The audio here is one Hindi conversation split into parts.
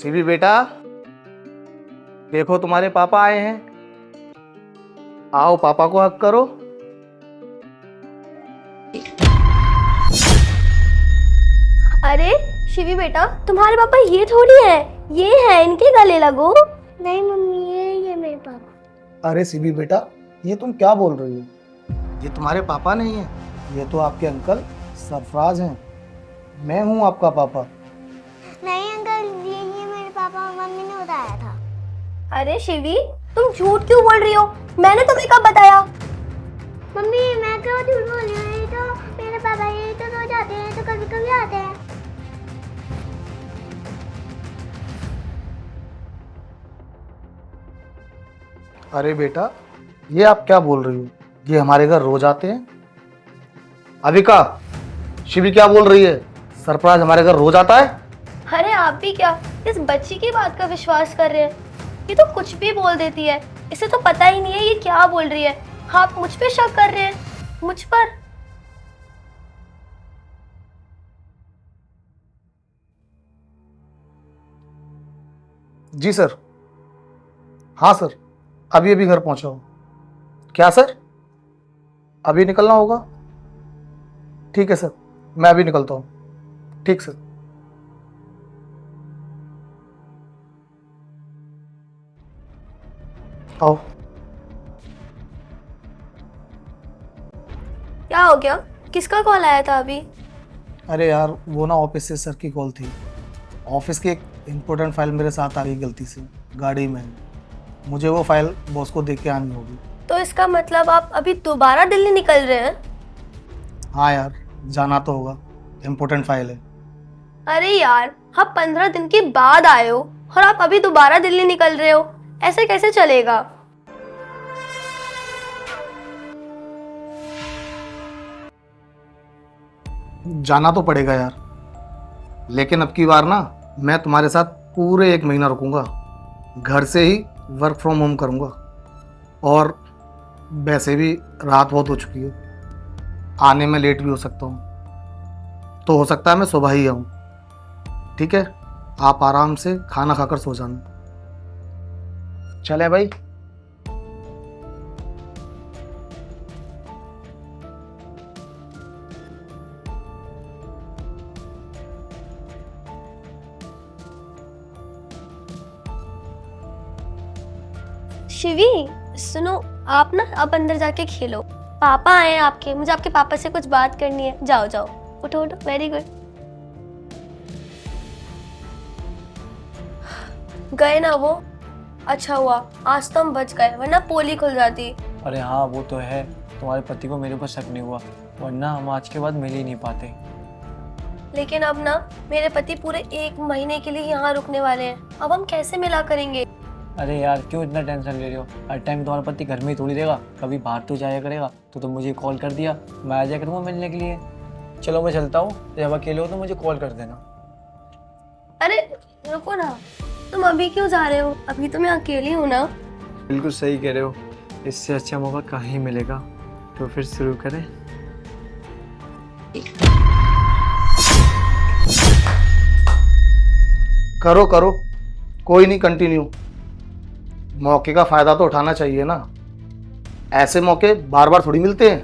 शिवी बेटा, देखो तुम्हारे पापा आए हैं। आओ पापा को हक करो। अरे शिवी बेटा, तुम्हारे पापा ये थोड़ी है, ये है, इनके गले लगो। नहीं मम्मी, ये मेरे पापा। अरे शिवी बेटा, ये तुम क्या बोल रही हो? ये तुम्हारे पापा नहीं है, ये तो आपके अंकल सरफराज हैं। मैं हूँ आपका पापा। नहीं अंकल, ये मेरे पापा और मम्मी ने बताया था। अरे शिवी, तुम झूठ क्यों बोल रही हो? मैंने तुम्हें कब बताया? मम्मी मैं क्यों झूठ बोल रही हूँ? ये तो मेरे पापा, ये तो रोज आते हैं, तो कभी कभी आते हैं। अरे बेटा, ये आप क्या बोल रही हो? ये हमारे घर रोज आते हैं। अविका, शिवी क्या बोल रही है? सरफराज हमारे घर रोज आता है? अरे आप भी क्या इस बच्ची की बात का विश्वास कर रहे हैं? ये तो कुछ भी बोल देती है, इसे तो पता ही नहीं है ये क्या बोल रही है। आप मुझ पे शक कर रहे हैं? मुझ पर? जी सर। हाँ सर, अभी अभी घर पहुंचा हूँ। क्या सर, अभी निकलना होगा? ठीक है सर, मैं अभी निकलता हूँ। ठीक सर। आओ। क्या हो गया? किसका कॉल आया था अभी? अरे यार, वो ना ऑफिस से सर की कॉल थी। ऑफिस की एक इम्पोर्टेंट फाइल मेरे साथ आ गई गलती से गाड़ी में। मुझे वो फाइल बॉस को दे के आनी होगी। तो इसका मतलब आप अभी दोबारा दिल्ली निकल रहे हैं? हाँ यार, जाना तो होगा, इम्पोर्टेंट फाइल है। अरे यार, आप 15 दिन के बाद आए हो और आप अभी दोबारा दिल्ली निकल रहे हो, ऐसे कैसे चलेगा? जाना तो पड़ेगा यार, लेकिन अब की बार ना मैं तुम्हारे साथ पूरे 1 महीना रुकूंगा। घर से ही वर्क फ्रॉम होम करूंगा। और वैसे भी रात बहुत हो चुकी है, आने में लेट भी हो सकता हूँ, तो हो सकता है मैं सुबह ही आऊँ। ठीक है, आप आराम से खाना खाकर सो जाना। चले भाई। शिवी सुनो, आप ना अब अंदर जाके खेलो। पापा आए हैं आपके, मुझे आपके पापा से कुछ बात करनी है। जाओ जाओ, उठो उठो। Very good. गए ना वो? अच्छा हुआ, आज तो हम बच गए, वरना पोली खुल जाती। अरे हाँ, वो तो है। तुम्हारे पति को मेरे ऊपर शक नहीं हुआ, वरना हम आज के बाद मिल ही नहीं पाते। लेकिन अब ना मेरे पति पूरे 1 महीने के लिए यहाँ रुकने वाले हैं। अब हम कैसे मिला करेंगे? अरे यार, क्यों इतना टेंशन ले रहे हो? हर टाइम तुम्हारा पति घर में ही थोड़ी रहेगा, कभी बाहर तो जाया करेगा। तो तुम मुझे कॉल कर दिया, मैं आ जाया करूँगा मिलने के लिए। चलो मैं चलता हूँ, जब अकेले हो तो मुझे कॉल कर देना। अरे रुको ना, तुम अभी क्यों जा रहे हो? अभी तो मैं अकेली हूँ ना। बिल्कुल सही कह रहे हो, इससे अच्छा मौका कहीं मिलेगा। तो फिर शुरू करें। करो करो, कोई नहीं, कंटिन्यू। मौके का फायदा तो उठाना चाहिए ना, ऐसे मौके बार बार थोड़ी मिलते हैं।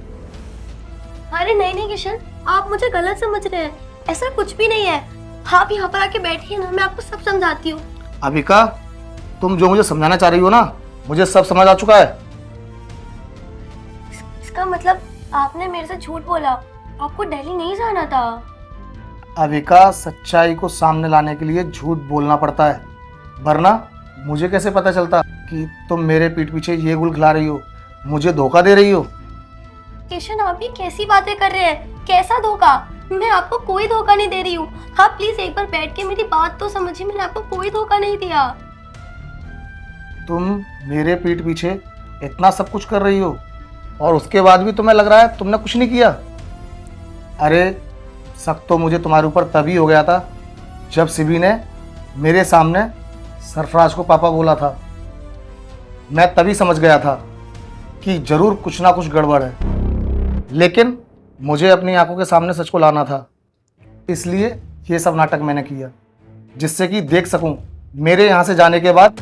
अरे नहीं नहीं किशन, आप मुझे गलत समझ रहे हैं। ऐसा कुछ भी नहीं है। आप यहाँ पर आके बैठिए ना, मैं आपको सब समझाती हूँ। अभिका, तुम जो मुझे समझाना चाह रही हो ना, मुझे सब समझ आ चुका है। इसका मतलब आपने मेरे से झूठ बोला, आपको दिल्ली नहीं जाना था? अभिका, सच्चाई को सामने लाने के लिए झूठ बोलना पड़ता है, वरना मुझे कैसे पता चलता कि तुम मेरे पीठ पीछे ये गुल खिला रही हो, मुझे धोखा दे रही हो। किशन, आप ये कैसी बातें कर रहे हैं? कैसा धोखा? मैं आपको कोई धोखा नहीं दे रही हूँ। आप प्लीज एक बार बैठ के मेरी बात तो समझिए, मैंने आपको कोई धोखा नहीं दिया। तुम मेरे पीठ पीछे इतना सब कुछ कर रही हो और उसके बाद भी तुम्हें लग रहा है तुमने कुछ नहीं किया। अरे शक तो मुझे तुम्हारे ऊपर तभी हो गया था जब शिवी ने मेरे सामने सरफराज को पापा बोला था। मैं तभी समझ गया था कि जरूर कुछ ना कुछ गड़बड़ है, लेकिन मुझे अपनी आंखों के सामने सच को लाना था, इसलिए ये सब नाटक मैंने किया, जिससे कि देख सकूं मेरे यहाँ से जाने के बाद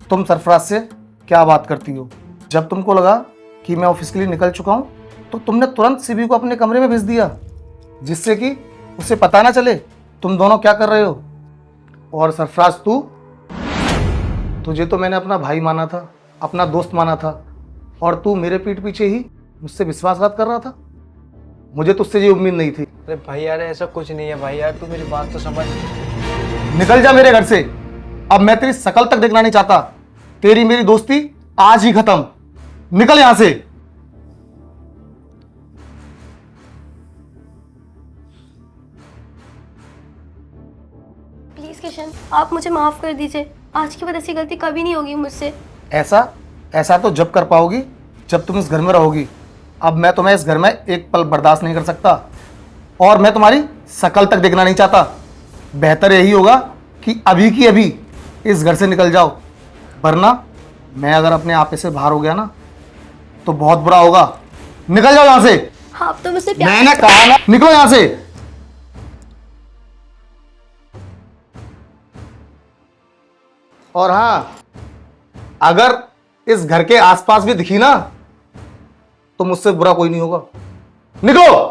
तुम सरफराज से क्या बात करती हो? जब तुमको लगा कि मैं ऑफिस के लिए निकल चुका हूँ तो तुमने तुरंत शिवी को अपने कमरे में भेज दिया, जिससे कि उसे पता ना चले तुम दोनों क्या कर रहे हो। और सरफराज तुझे तो मैंने अपना भाई माना था, अपना दोस्त माना था, और तू मेरे पीठ पीछे ही मुझसे विश्वासघात कर रहा था। मुझे तुझसे ये उम्मीद नहीं थी। अरे भाई यार ऐसा कुछ नहीं है भाई यार, तू मेरी बात तो समझ। निकल जा मेरे घर से। अब मैं तेरी शकल तक देखना नहीं चाहता। तेरी मेरी दोस्ती आज ही खत्म। निकल यहां से। प्लीज किशन, आप मुझे माफ कर दीजिए। आज के बाद ऐसी गलती कभी नहीं होगी मुझसे। ऐसा तो जब कर पाओगी जब तुम इस घर में रहोगी। अब मैं तुम्हें इस घर में एक पल बर्दाश्त नहीं कर सकता, और मैं तुम्हारी शकल तक देखना नहीं चाहता। बेहतर यही होगा कि अभी की अभी इस घर से निकल जाओ, वरना मैं अगर अपने आपे से बाहर हो गया ना तो बहुत बुरा होगा। निकल जाओ यहां से। आप तो मुझसे प्यार मैंने कहा ना, निकलो यहां से। और हाँ, अगर इस घर के आसपास भी दिखी ना तो मुझसे बुरा कोई नहीं होगा। निकलो।